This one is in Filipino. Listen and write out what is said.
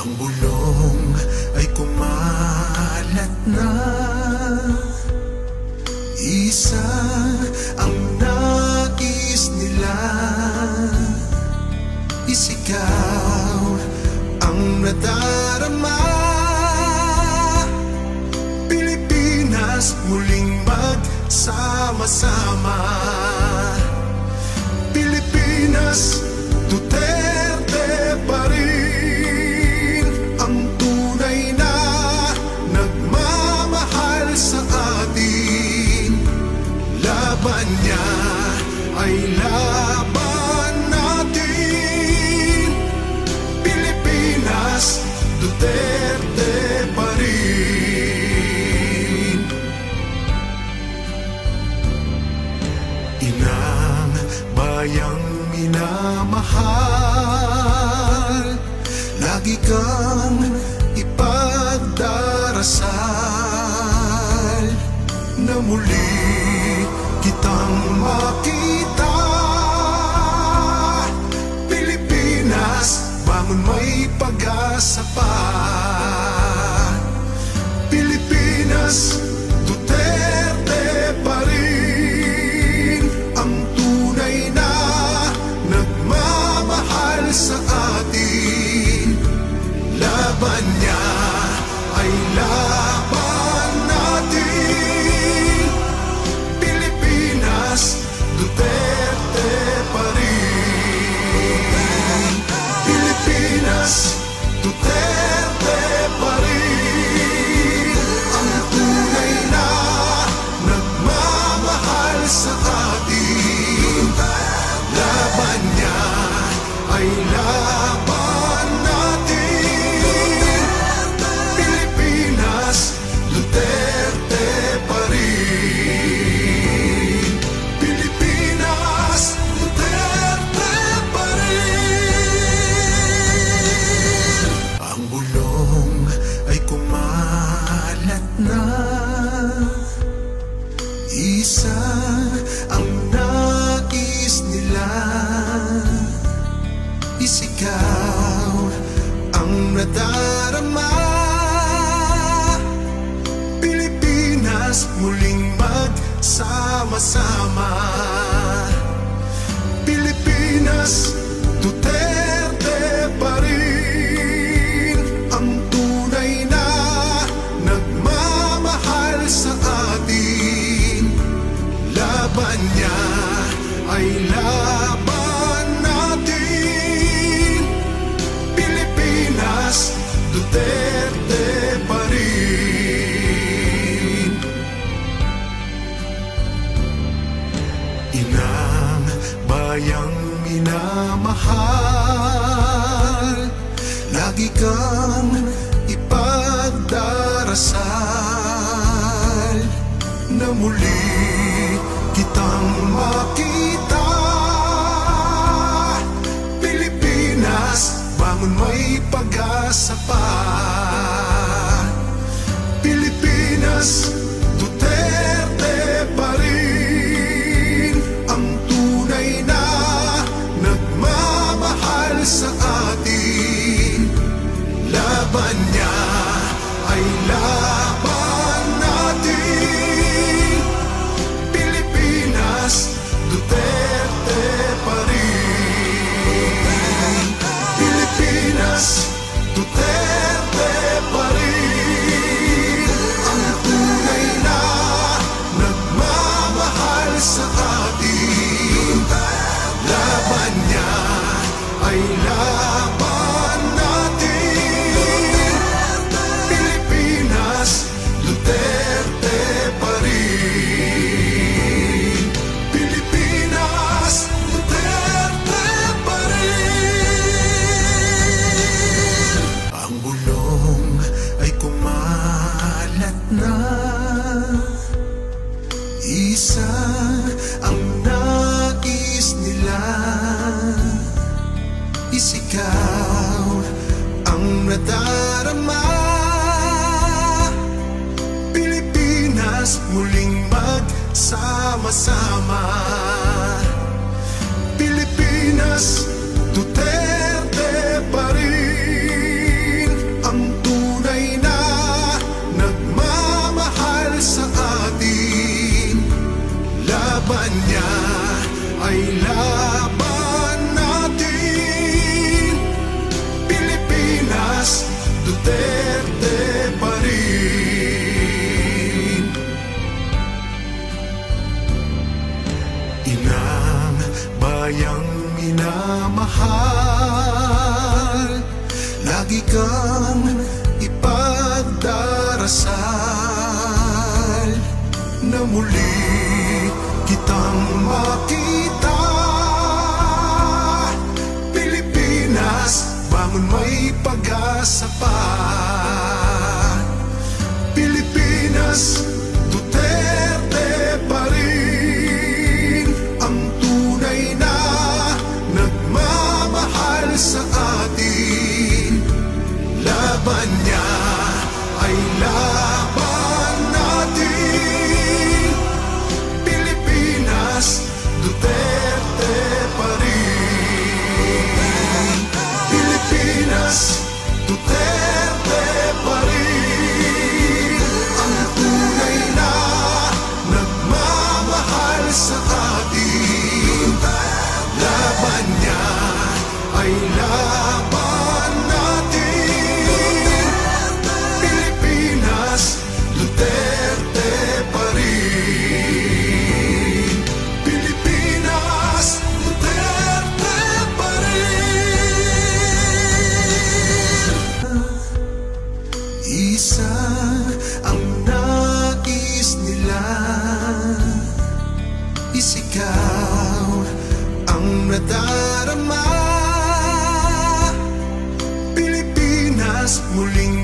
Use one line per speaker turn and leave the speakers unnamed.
Ang bulong ay kumalat na, isa ang nais nila, isigaw ang nadarama. Pilipinas muling magsama-sama. Pilipinas, Duterte pa rin ang tunay na nagmamahal sa atin. Laban niya ay laban natin. Pilipinas, Duterte pa rin. Inang bayang minamahal, lagi kang ipagdarasal na muli kitang makita. Pilipinas, bangon, may pag-asa pa. Pilipinas, Duterte pa rin ang tunay na nagmamahal sa atin. Laban niya ay laban natin. Pilipinas, Duterte pa rin. Pilipinas, Duterte pa rin ang tunay na nagmamahal sa atin. Laban niya ay laban natin. Pilipinas, Duterte pa rin. Pilipinas, Duterte pa rin. Ang bulong ay kumalat na, isa ang nais nila, isigaw ang nadarama. Pilipinas muling magsama-sama. Pilipinas, Duterte pa rin ang tunay na nagmamahal sa atin. Laban niya ay laban natin. Pilipinas, Duterte pa rin. Inang bayang minamahal, lagi kang ipagdarasal na muli kitang makita. Pilipinas, bangon, may pag-asa pa. Pilipinas, Duterte pa rin ang tunay na nagmamahal sa atin. Laban niya ay laban natin. Pilipinas, Duterte pa rin. Pilipinas, Duterte pa rin ang tunay na nagmamahal sa atin. Laban niya ay laban natin. Pilipinas, Duterte pa rin. Pilipinas, Duterte pa rin. Ang bulong ay kumalat na, isa ang nais nila, isigaw ang nadarama. Pilipinas muling magsama-sama. Pilipinas, Duterte pa rin lagi kang ipagdarasal na muli kitang makita. Pilipinas, bangon, may pag-asa pa. Pilipinas, Duterte pa rin ang tunay na nagmamahal sa atin. Laban niya ay laban natin. Pilipinas, Duterte pa rin. Pilipinas, Duterte pa rin ang tunay na nagmamahal sa atin. Laban niya ay laban natin. Pilipinas, Duterte pa rin. Pilipinas, Duterte pa rin. Isa ang nais nila, isigaw ang nadarama. Pilipinas, muling